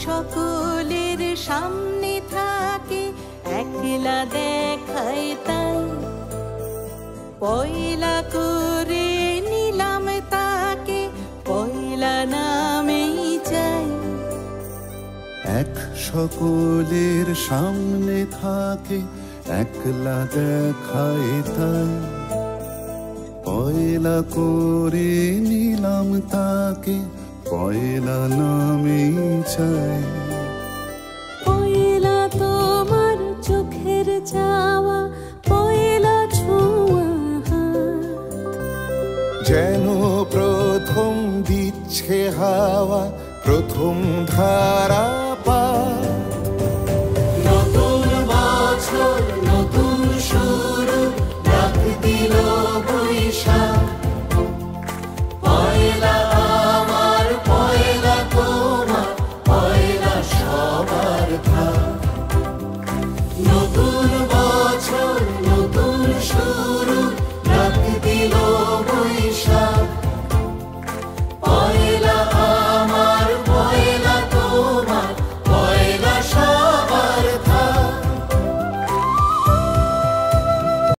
সকলের সামনে থাকে, একলা দেখায় তাই। পয়লা করে নিলাম তাকে, পয়লা নামেই চাই। এক সকলের সামনে থাকে, একলা দেখায় তাই। পয়লা করে নিলাম তাকে, পয়লা নামেই চাই। পয়লা তোমার চোখের চাওয়া, পয়লা ছোঁয়া হাত। যেন প্রথম দিচ্ছে হাওয়া, প্রথম ধারা পাত। নতুন বছর নতুন শুরু, ডাক দিল বৈশাখ। পয়লা আমার, পয়লা তোমার, পয়লা সবার থাক।